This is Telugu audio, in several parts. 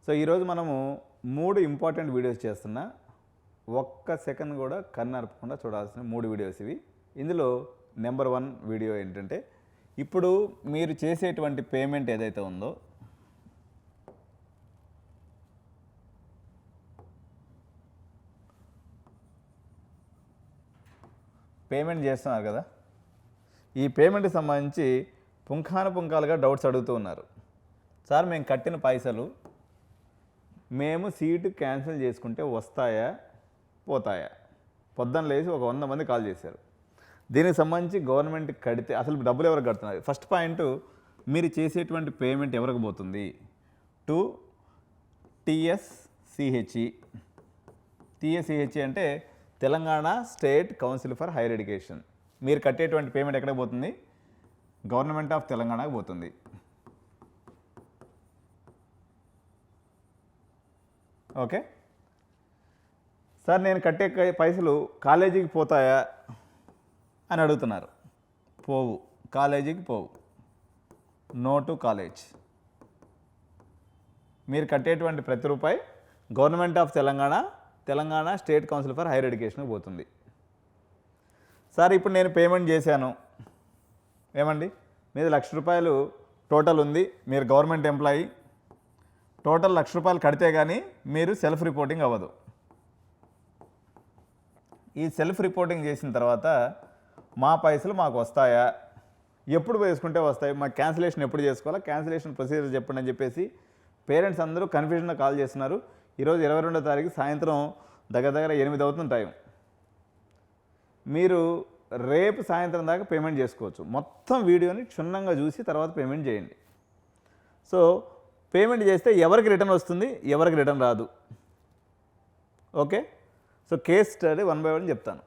సో ఈరోజు మనము 3 ఇంపార్టెంట్ వీడియోస్ చేస్తున్నా. ఒక్క సెకండ్ కూడా కన్నరపకుండా చూడాల్సిన 3 వీడియోస్ ఇవి. ఇందులో నెంబర్ 1 వీడియో ఏంటంటే, ఇప్పుడు మీరు చేసేటువంటి పేమెంట్ ఏదైతే ఉందో పేమెంట్ చేస్తున్నారు కదా, ఈ పేమెంట్కి సంబంధించి పుంఖానుపుంఖాలుగా డౌట్స్ అడుగుతూ ఉన్నారు. సార్ మేము కట్టిన పైసలు మేము సీటు క్యాన్సిల్ చేసుకుంటే వస్తాయా పోతాయా? పొద్దున్న లేచి ఒక 100 మంది కాల్ చేశారు. దీనికి సంబంధించి గవర్నమెంట్ కడితే అసలు డబ్బులు ఎవరికి కడుతున్నారు? ఫస్ట్ పాయింట్, మీరు చేసేటువంటి పేమెంట్ ఎవరికి పోతుంది? To TSCHE. టీఎస్సిహెచ్ఈ అంటే Telangana state council for higher education. మీరు కట్టేటువంటి పేమెంట్ ఎక్కడికి పోతుంది? గవర్నమెంట్ ఆఫ్ తెలంగాణకు పోతుంది. ఓకే సార్, నేను కట్టే పైసలు కాలేజీకి పోతాయా అని అడుగుతున్నారు. పోవు, కాలేజీకి పోవు. No to college. మీరు కట్టేటువంటి ప్రతి రూపాయి government of Telangana state council for higher ఎడ్యుకేషన్కి పోతుంది. సార్ ఇప్పుడు నేను పేమెంట్ చేశాను, ఏమండి మీది ₹1,00,000 టోటల్ ఉంది, మీరు గవర్నమెంట్ ఎంప్లాయీ, టోటల్ ₹1,00,000 కడితే కానీ మీరు సెల్ఫ్ రిపోర్టింగ్ అవ్వదు. ఈ సెల్ఫ్ రిపోర్టింగ్ చేసిన తర్వాత మా పైసలు మాకు వస్తాయా, ఎప్పుడు వేసుకుంటే వస్తాయి, మా క్యాన్సిలేషన్ ఎప్పుడు చేసుకోవాలా, క్యాన్సిలేషన్ ప్రొసీజర్ చెప్పండి అని చెప్పేసి పేరెంట్స్ అందరూ కన్ఫ్యూజన్గా కాల్ చేస్తున్నారు. ఈరోజు 22వ తారీఖు సాయంత్రం దగ్గర 8 అవుతుంది టైం. మీరు రేపు సాయంత్రం దాకా పేమెంట్ చేసుకోవచ్చు. మొత్తం వీడియోని క్షుణ్ణంగా చూసి తర్వాత పేమెంట్ చేయండి. సో పేమెంట్ చేస్తే ఎవరికి రిటర్న్ వస్తుంది, ఎవరికి రిటర్న్ రాదు. Okay, so case study 1 by 1 చెప్తాను.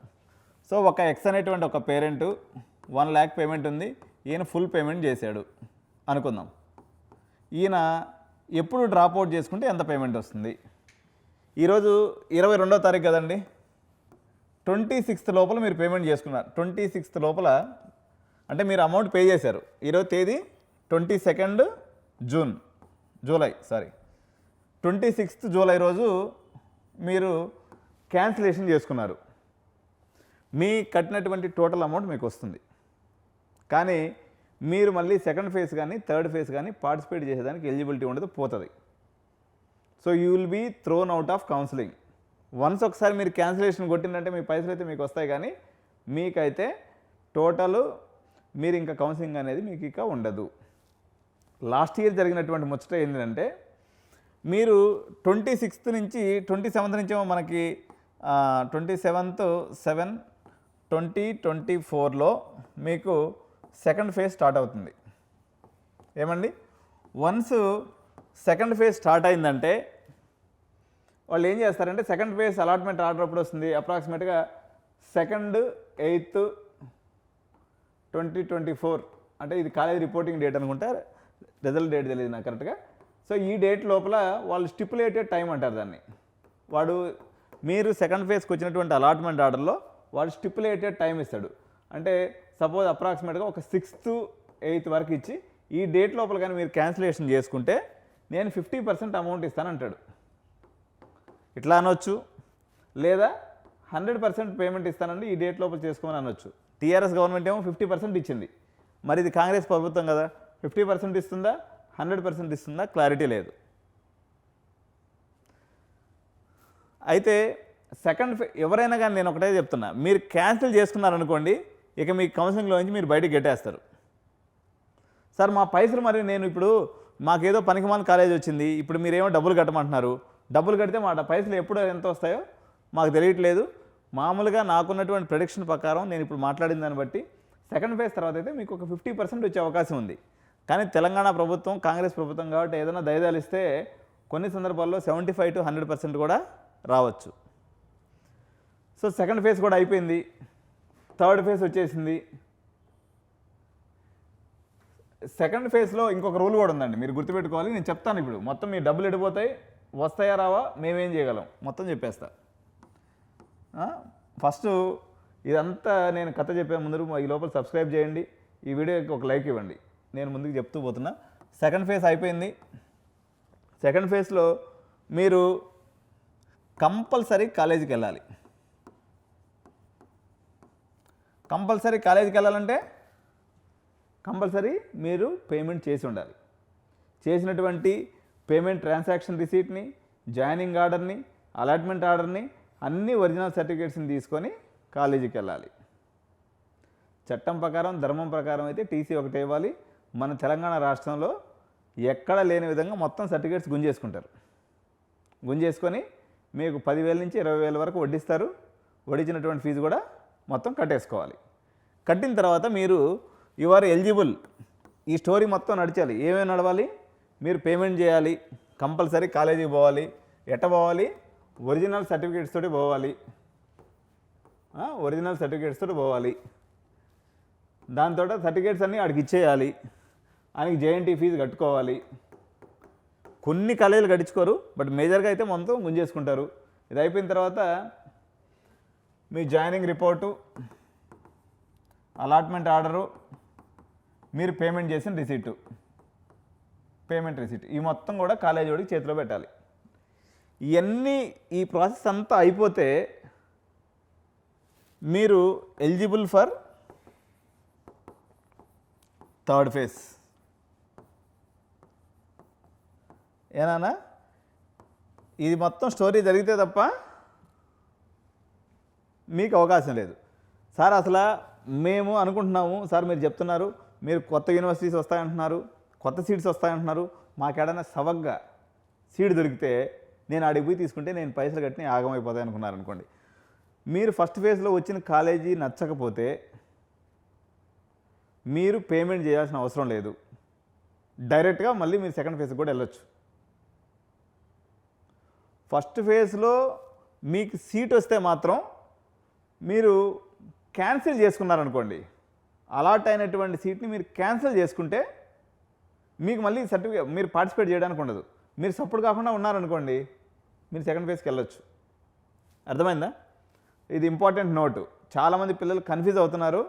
సో ఒక ఎక్స్ అనేటువంటి ఒక పేరెంట్ 1 lakh పేమెంట్ ఉంది, ఈయన ఫుల్ పేమెంట్ చేశాడు అనుకుందాం. ఈయన ఎప్పుడు డ్రాప్ అవుట్ చేసుకుంటే ఎంత పేమెంట్ వస్తుంది? ఈరోజు 22వ తారీఖు కదండి, 26th లోపల మీరు పేమెంట్ చేసుకున్నారు. 26th లోపల అంటే మీరు అమౌంట్ పే చేశారు. ఈరోజు తేదీ 22nd జూలై 26th జూలై రోజు మీరు క్యాన్సిలేషన్ చేసుకున్నారు. మీ కట్టినటువంటి టోటల్ అమౌంట్ మీకు వస్తుంది. కానీ మీరు మళ్ళీ సెకండ్ ఫేజ్ కానీ థర్డ్ ఫేజ్ కానీ పార్టిసిపేట్ చేసేదానికి ఎలిజిబిలిటీ ఉండదు, పోతుంది. So you will be thrown out of counselling. Once ఒకసారి మీరు క్యాన్సిలేషన్ కొట్టిందంటే మీ పైసలు అయితే మీకు వస్తాయి, కానీ మీకైతే టోటల్ మీరు ఇంకా కౌన్సిలింగ్ అనేది మీకు ఇక ఉండదు. లాస్ట్ ఇయర్ జరిగినటువంటి ముచ్చట ఏంటంటే, మీరు 26th నుంచి 27th నుంచేమో మనకి 27/7/2024లో మీకు సెకండ్ ఫేజ్ స్టార్ట్ అవుతుంది. ఏమండి, వన్స్ సెకండ్ ఫేజ్ స్టార్ట్ అయిందంటే వాళ్ళు ఏం చేస్తారంటే, సెకండ్ ఫేజ్ అలాట్మెంట్ ఆర్డర్ ఎప్పుడు వస్తుంది? అప్రాక్సిమేట్గా 2nd 8th 2024, అంటే ఇది కాలేజ్ రిపోర్టింగ్ డేట్ అనుకుంటా, రిజల్ట్ డేట్ తెలియదు నాకు కరెక్ట్గా. సో ఈ డేట్ లోపల వాళ్ళు స్టిపులేటెడ్ టైం అంటారు దాన్ని. మీరు సెకండ్ ఫేజ్కి వచ్చినటువంటి అలాట్మెంట్ ఆర్డర్లో వాడు స్టిపులేటెడ్ టైం ఇస్తాడు. అంటే సపోజ్ అప్రాక్సిమేట్గా ఒక 6th 8th వరకు ఇచ్చి, ఈ డేట్ లోపల కానీ మీరు క్యాన్సిలేషన్ చేసుకుంటే నేను 50% అమౌంట్ ఇస్తానంటాడు. ఇట్లా అనొచ్చు, లేదా 100% పేమెంట్ ఇస్తానండి ఈ డేట్ లోపల చేసుకోమని అనొచ్చు. టీఆర్ఎస్ గవర్నమెంట్ ఏమో 50% ఇచ్చింది. మరి ఇది కాంగ్రెస్ ప్రభుత్వం కదా, 50% ఇస్తుందా 100% ఇస్తుందా క్లారిటీ లేదు. అయితే ఎవరైనా కానీ నేను ఒకటే చెప్తున్నా, మీరు క్యాన్సిల్ చేసుకున్నారనుకోండి, ఇక మీ కౌన్సిలింగ్లో నుంచి మీరు బయటకు గెట్టేస్తారు. సార్ మా పైసలు, మరి నేను ఇప్పుడు మాకేదో పనికిమాల కాలేజ్ వచ్చింది, ఇప్పుడు మీరేమో డబ్బులు కట్టమంటున్నారు, డబ్బులు కడితే మా పైసలు ఎప్పుడు ఎంత వస్తాయో మాకు తెలియట్లేదు. మామూలుగా నాకున్నటువంటి ప్రెడిక్షన్ ప్రకారం నేను ఇప్పుడు మాట్లాడిన దాన్ని బట్టి సెకండ్ ఫేజ్ తర్వాత అయితే మీకు ఒక 50% వచ్చే అవకాశం ఉంది. కానీ తెలంగాణ ప్రభుత్వం కాంగ్రెస్ ప్రభుత్వం కాబట్టి ఏదైనా దయదాలు ఇస్తే కొన్ని సందర్భాల్లో 75 to 100% కూడా రావచ్చు. సో సెకండ్ ఫేజ్ కూడా అయిపోయింది, థర్డ్ ఫేజ్ వచ్చేసింది. సెకండ్ ఫేజ్లో ఇంకొక రూల్ కూడా ఉందండి, మీరు గుర్తుపెట్టుకోవాలి. నేను చెప్తాను ఇప్పుడు, మొత్తం మీ డబ్బులు ఎడిపోతాయి, వస్తాయా రావా మేమేం చేయగలం మొత్తం చెప్పేస్తా. ఫస్ట్ ఇదంతా నేను కథ చెప్పే ముందు ఈ లోపల సబ్స్క్రైబ్ చేయండి, ఈ వీడియోకి ఒక లైక్ ఇవ్వండి. నేను ముందుకు చెప్తూ పోతున్నా. సెకండ్ ఫేజ్ అయిపోయింది, సెకండ్ ఫేజ్లో మీరు కంపల్సరీ కాలేజీకి వెళ్ళాలి. కంపల్సరీ కాలేజీకి వెళ్ళాలంటే కంపల్సరీ మీరు పేమెంట్ చేసి ఉండాలి. చేసినటువంటి పేమెంట్ ట్రాన్సాక్షన్ రిసీట్ని, జాయినింగ్ ఆర్డర్ని, అలాట్మెంట్ ఆర్డర్ని, అన్ని ఒరిజినల్ సర్టిఫికేట్స్ని తీసుకొని కాలేజీకి వెళ్ళాలి. చట్టం ప్రకారం, ధర్మం ప్రకారం అయితే టీసీ ఒకటి ఇవ్వాలి. మన తెలంగాణ రాష్ట్రంలో ఎక్కడ లేని విధంగా మొత్తం సర్టిఫికేట్స్ గుంజేసుకుంటారు. గుంజేసుకొని మీకు 10,000 నుంచి 20,000 వరకు వడ్డిస్తారు. వడ్డించినటువంటి ఫీజు కూడా మొత్తం కట్టేసుకోవాలి. కట్టిన తర్వాత మీరు యు ఆర్ ఎలిజిబుల్. ఈ స్టోరీ మొత్తం నడిచాలి. ఏమేమి నడవాలి? మీరు పేమెంట్ చేయాలి, కంపల్సరీ కాలేజీకి పోవాలి. ఎట్ట పోవాలి? ఒరిజినల్ సర్టిఫికేట్స్ తోటి పోవాలి. ఒరిజినల్ సర్టిఫికేట్స్ తోటి పోవాలి. దాంతో సర్టిఫికేట్స్ అన్నీ ఆడికి ఇచ్చేయాలి. ఆయనకి జేఎన్టీ ఫీజు కట్టుకోవాలి. కొన్ని కాలేజీలు కట్టించుకోరు, బట్ మేజర్గా అయితే మొత్తం గుంజేసుకుంటారు. ఇది అయిపోయిన తర్వాత మీ జాయినింగ్ రిపోర్టు, అలాట్మెంట్ ఆర్డరు, మీరు పేమెంట్ చేసిన రిసీటు, పేమెంట్ రిసీట్, ఈ మొత్తం కూడా కాలేజీ వాడికి చేతిలో పెట్టాలి. ఇవన్నీ ఈ ప్రాసెస్ అంతా అయిపోతే మీరు ఎలిజిబుల్ ఫర్ థర్డ్ ఫేజ్. ఏనా? ఇది మొత్తం స్టోరీ జరిగితే తప్ప మీకు అవకాశం లేదు. సార్ అసలు మేము అనుకుంటున్నాము, సార్ మీరు చెప్తున్నారు మీరు కొత్త యూనివర్సిటీస్ వస్తాయంటున్నారు, కొత్త సీట్స్ వస్తాయంటున్నారు, మాకేడైనా సవగ్గా సీట్ దొరికితే నేను ఆడికి పోయి తీసుకుంటే నేను పైసలు కట్టిన ఆగమైపోతాయి అనుకున్నారు అనుకోండి. మీరు ఫస్ట్ ఫేజ్లో వచ్చిన కాలేజీ నచ్చకపోతే మీరు పేమెంట్ చేయాల్సిన అవసరం లేదు. డైరెక్ట్గా మళ్ళీ మీరు సెకండ్ ఫేజ్కి కూడా వెళ్ళొచ్చు. ఫస్ట్ ఫేజ్లో మీకు సీట్ వస్తే మాత్రం మీరు క్యాన్సిల్ చేసుకున్నారనుకోండి, అలాట్ అయినటువంటి సీట్ని మీరు క్యాన్సిల్ చేసుకుంటే మీకు మళ్ళీ సర్టిఫికేట్ మీరు పార్టిసిపేట్ చేయడానికి ఉండదు. మీరు సపోర్ట్ కాకుండా ఉన్నారనుకోండి, మీరు సెకండ్ ఫేజ్కి వెళ్ళొచ్చు. అర్థమైందా? ఇది ఇంపార్టెంట్ నోటు. చాలామంది పిల్లలు కన్ఫ్యూజ్ అవుతున్నారు.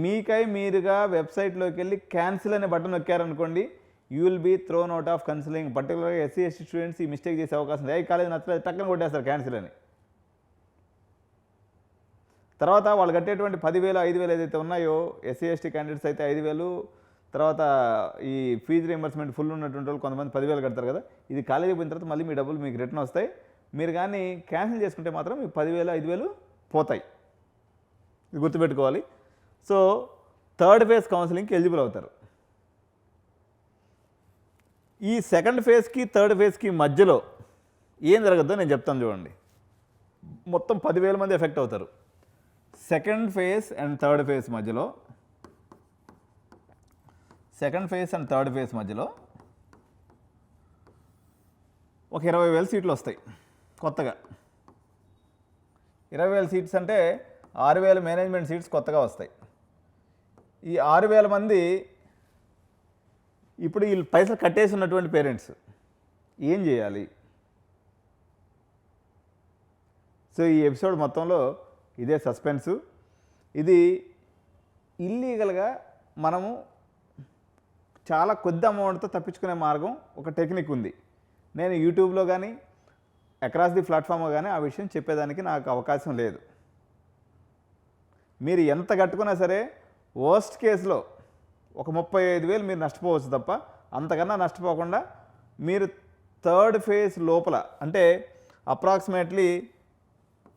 మీకై మీరుగా వెబ్సైట్లోకి వెళ్ళి క్యాన్సిల్ అనే బటన్ నొక్కారనుకోండి, you will be thrown out of counselling. పర్టికులర్గా ఎస్సీ ఎస్టీ స్టూడెంట్స్ ఈ మిస్టేక్ చేసే అవకాశం ఉంది. ఏ కాలేజ్ నచ్చలేదు టక్కన కొట్టేస్తారు క్యాన్సిల్ అని. తర్వాత వాళ్ళు కట్టేటువంటి 10,000, 5,000 ఏదైతే ఉన్నాయో, ఎస్సీ ఎస్టీ క్యాండిడేట్స్ అయితే 5,000, తర్వాత ఈ ఫీజు రీయింబర్స్మెంట్ ఫుల్ ఉన్నటువంటి వాళ్ళు కొంతమంది 10,000 కడతారు కదా. ఇది కాలేజీకి పోయిన తర్వాత మళ్ళీ మీ డబ్బులు మీకు రిటర్న్ వస్తాయి. మీరు కానీ క్యాన్సిల్ చేసుకుంటే మాత్రం మీ 10,000, 5,000 పోతాయి. ఇది గుర్తుపెట్టుకోవాలి. సో థర్డ్ ఫేజ్ కౌన్సిలింగ్కి ఎలిజిబుల్ అవుతారు. ఈ సెకండ్ ఫేజ్కి థర్డ్ ఫేజ్కి మధ్యలో ఏం జరగద్దో నేను చెప్తాను చూడండి. మొత్తం 10,000 మంది ఎఫెక్ట్ అవుతారు. Second phase and third phase మధ్యలో, second phase and third phase మధ్యలో ఒక 20,000 సీట్లు వస్తాయి కొత్తగా. 20,000 సీట్స్ అంటే 6,000 మేనేజ్మెంట్ సీట్స్ కొత్తగా వస్తాయి. ఈ 6,000 మంది ఇప్పుడు వీళ్ళు పైసలు కట్టేసి ఉన్నటువంటి పేరెంట్స్ ఏం చేయాలి? సో ఈ ఎపిసోడ్ మొత్తంలో ఇదే సస్పెన్సు. ఇది ఇల్లీగల్గా మనము చాలా కొద్ది అమౌంట్తో తప్పించుకునే మార్గం, ఒక టెక్నిక్ ఉంది. నేను యూట్యూబ్లో కానీ అక్రాస్ ది ప్లాట్ఫామ్లో కానీ ఆ విషయం చెప్పేదానికి నాకు అవకాశం లేదు. మీరు ఎంత కట్టుకున్నా సరే వర్స్ట్ కేసులో ఒక 35,000 మీరు నష్టపోవచ్చు తప్ప అంతకన్నా నష్టపోకుండా మీరు థర్డ్ ఫేజ్ లోపల, అంటే అప్రాక్సిమేట్లీ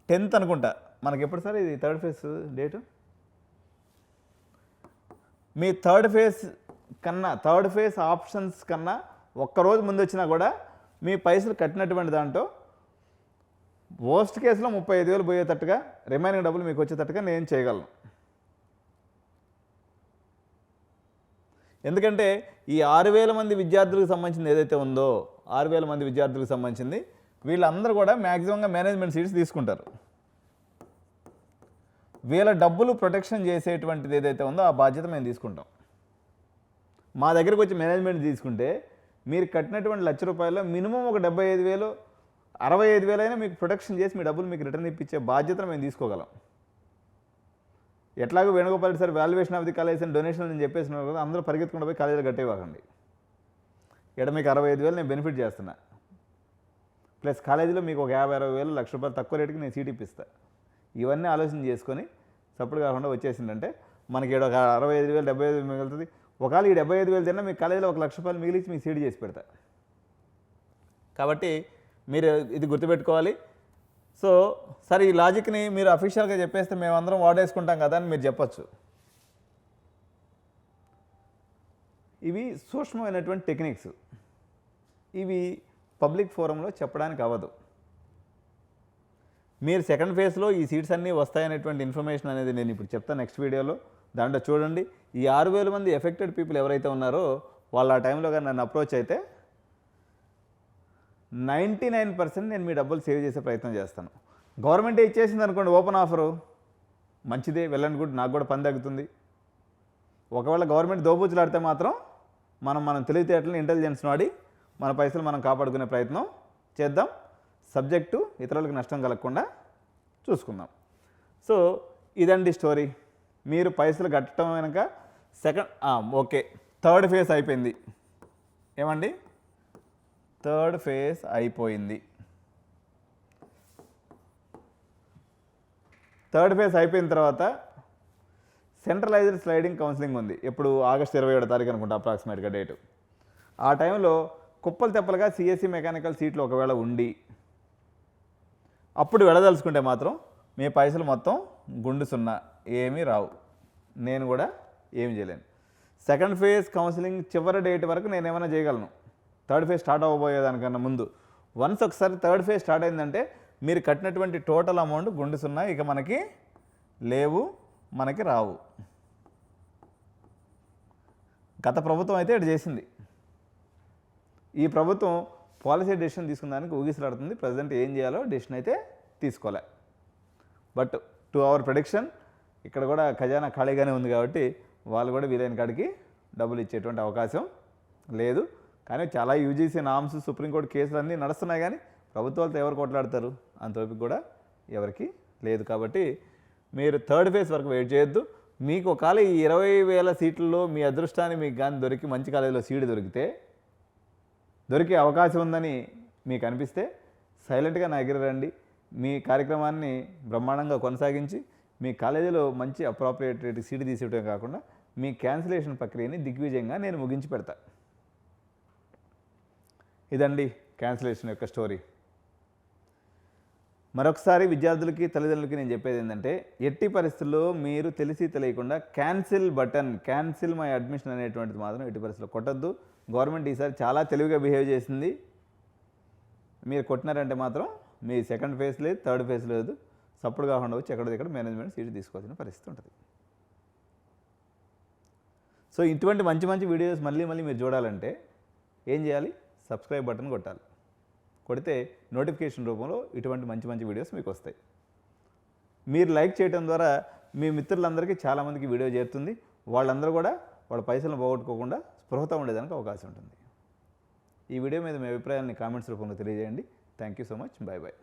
10th అనుకుంటా మనకి. ఎప్పుడు సార్ ఇది థర్డ్ ఫేజ్ డేటు? మీ థర్డ్ ఫేజ్ కన్నా, థర్డ్ ఫేజ్ ఆప్షన్స్ కన్నా ఒక్కరోజు ముందు వచ్చినా కూడా మీ పైసలు కట్టినటువంటి దాంట్లో వర్స్ట్ కేసులో 35,000 పోయేటట్టుగా, రిమైనింగ్ డబ్బులు మీకు వచ్చేటట్టుగా నేను చేయగలను. ఎందుకంటే ఈ 6,000 మంది విద్యార్థులకు సంబంధించింది ఏదైతే ఉందో, 6,000 మంది విద్యార్థులకు సంబంధించింది, వీళ్ళందరూ కూడా మ్యాక్సిమంగా మేనేజ్మెంట్ సీట్స్ తీసుకుంటారు. వీళ్ళ డబ్బులు ప్రొటెక్షన్ చేసేటువంటిది ఏదైతే ఉందో ఆ బాధ్యత మేము తీసుకుంటాం. మా దగ్గరకు వచ్చి మేనేజ్మెంట్ తీసుకుంటే మీరు కట్టినటువంటి ₹1,00,000 మినిమం ఒక 75,000, 65,000 అయినా మీకు ప్రొటెక్షన్ చేసి మీ డబ్బులు మీకు రిటర్న్ ఇప్పించే బాధ్యతను మేము తీసుకోగలం. ఎట్లాగో Venugopal Reddy sir valuation of the college and donation అని చెప్పేసినారు కదా, అందరూ పరిగెత్తుకుంటూ పోయి కాలేజీలో కట్టేవాకండి. ఇక్కడ మీకు 65,000 నేను బెనిఫిట్ చేస్తున్నా. ప్లస్ కాలేజీలో మీకు ఒక 50-60 వేలు ₹1,00,000 తక్కువ రేటుకి నేను సీట్ ఇప్పిస్తాను. ఇవన్నీ ఆలోచన చేసుకొని సపోర్ట్ కాకుండా వచ్చేసిందంటే మనకి ఈడ ఒక 65,000 75,000 మిగులుతుంది. ఒకవేళ ఈ 75,000 తిన్నా మీకు కాలేజీలో ఒక ₹1,00,000 మిగిలించి మీకు సీట్ చేసి పెడతా. కాబట్టి మీరు ఇది గుర్తుపెట్టుకోవాలి. సో సరే ఈ లాజిక్ని మీరు అఫీషియల్గా చెప్పేస్తే మేమందరం వాడేసుకుంటాం కదా అని మీరు చెప్పచ్చు. ఇవి సూక్ష్మమైనటువంటి టెక్నిక్స్. ఇవి పబ్లిక్ ఫోరంలో చెప్పడానికి అవ్వదు. మీరు సెకండ్ ఫేజ్లో ఈ సీట్స్ అన్నీ వస్తాయనేటువంటి ఇన్ఫర్మేషన్ అనేది నేను ఇప్పుడు చెప్తాను నెక్స్ట్ వీడియోలో. దాంట్లో చూడండి, ఈ 6,000 మంది ఎఫెక్టెడ్ పీపుల్ ఎవరైతే ఉన్నారో వాళ్ళు ఆ టైంలో కానీ నన్ను అప్రోచ్ అయితే 99% నేను మీ డబ్బులు సేవ్ చేసే ప్రయత్నం చేస్తాను. గవర్నమెంటే ఇచ్చేసింది అనుకోండి ఓపెన్ ఆఫరు, మంచిదే, వెళ్ళండి గుడ్, నాకు కూడా పని తగ్గుతుంది. ఒకవేళ గవర్నమెంట్ దోబూచులాడితే మాత్రం మనం తెలివితేటలను ఇంటెలిజెన్స్ వాడి మన పైసలు మనం కాపాడుకునే ప్రయత్నం చేద్దాం. సబ్జెక్టు ఇతరులకు నష్టం కలగకుండా చూసుకుందాం. సో ఇదండి స్టోరీ. మీరు పైసలు కట్టడం వెనక ఓకే, థర్డ్ ఫేజ్ అయిపోయింది. ఏమండి, థర్డ్ ఫేజ్ అయిపోయింది. థర్డ్ ఫేజ్ అయిపోయిన తర్వాత సెంట్రలైజ్డ్ స్లైడింగ్ కౌన్సిలింగ్ ఉంది. ఎప్పుడు ఆగస్టు 27వ తారీఖు అనుకుంటా అప్రాక్సిమేట్గా డేటు. ఆ టైంలో కుప్పలు తెప్పలుగా సిఎస్సి మెకానికల్ సీట్లు ఒకవేళ ఉండి అప్పుడు వెళ్ళదలుచుకుంటే మాత్రం మీ పైసలు మొత్తం గుండు సున్నా, ఏమీ రావు. నేను కూడా ఏమి చేయలేను. సెకండ్ ఫేజ్ కౌన్సిలింగ్ చివరి డేట్ వరకు నేను ఏమైనా చేయగలను, థర్డ్ ఫేజ్ స్టార్ట్ అవ్వబోయేదానికన్నా ముందు. వన్స్ ఒకసారి థర్డ్ ఫేజ్ స్టార్ట్ అయిందంటే మీరు కట్టినటువంటి టోటల్ అమౌంట్ గుండు సున్నా, ఇక మనకి లేవు, మనకి రావు. గత ప్రభుత్వం అయితే ఇటు చేసింది. ఈ ప్రభుత్వం పాలసీ డెసిషన్ తీసుకున్నానికి ఊగిసలాడుతుంది. ప్రెసిడెంట్ ఏం చేయాలో డెసిషన్ అయితే తీసుకోలే. బట్ టు అవర్ ప్రెడిక్షన్ ఇక్కడ కూడా ఖజానా ఖాళీగానే ఉంది కాబట్టి వాళ్ళు కూడా వీలైన కాడికి డబ్బులు ఇచ్చేటువంటి అవకాశం లేదు. కానీ చాలా యూజీసీ నామ్స్, సుప్రీంకోర్టు కేసులు అన్నీ నడుస్తున్నాయి. కానీ ప్రభుత్వాలతో ఎవరు కొట్లాడతారు, అంత ఓపిక కూడా ఎవరికి లేదు. కాబట్టి మీరు థర్డ్ ఫేజ్ వరకు వెయిట్ చేయొద్దు. మీకు ఒకవేళ ఈ 20,000 సీట్లలో మీ అదృష్టాన్ని మీకు కానీ దొరికి మంచి కాలేజీలో సీటు దొరికే అవకాశం ఉందని మీకు అనిపిస్తే సైలెంట్గా నా దగ్గర రండి. మీ కార్యక్రమాన్ని బ్రహ్మాండంగా కొనసాగించి మీ కాలేజీలో మంచి అప్రాప్రియేట్ సీటు తీసేయటమే కాకుండా మీ క్యాన్సిలేషన్ ప్రక్రియని దిగ్విజయంగా నేను ముగించి పెడతా. ఇదండి క్యాన్సిలేషన్ యొక్క స్టోరీ. మరొకసారి విద్యార్థులకి, తల్లిదండ్రులకి నేను చెప్పేది ఏంటంటే, ఎట్టి పరిస్థితుల్లో మీరు తెలిసి తెలియకుండా cancel button, cancel my admission అనేటువంటిది మాత్రం ఎట్టి పరిస్థితుల్లో కొట్టద్దు. గవర్నమెంట్ ఈసారి చాలా తెలివిగా బిహేవ్ చేసింది. మీరు కొట్టినారంటే మాత్రం మీ సెకండ్ ఫేజ్ లేదు, థర్డ్ ఫేజ్ లేదు, సప్పుడు కాకుండా వచ్చి ఎక్కడిక్కడ మేనేజ్మెంట్ సీటు తీసుకోవాల్సిన పరిస్థితి ఉంటుంది. సో ఇటువంటి మంచి మంచి వీడియోస్ మళ్ళీ మీరు చూడాలంటే ఏం చేయాలి? సబ్స్క్రైబ్ బటన్ కొట్టాలి. కొడితే నోటిఫికేషన్ రూపంలో ఇటువంటి మంచి మంచి వీడియోస్ మీకు వస్తాయి. మీరు లైక్ చేయడం ద్వారా మీ మిత్రులందరికీ చాలామందికి వీడియో చేరుతుంది. వాళ్ళందరూ కూడా వాళ్ళ పైసలను పోగొట్టుకోకుండా స్పృహతో ఉండేదానికి అవకాశం ఉంటుంది. ఈ వీడియో మీద మీ అభిప్రాయాన్ని కామెంట్స్ రూపంలో తెలియజేయండి. Thank you so much. Bye bye.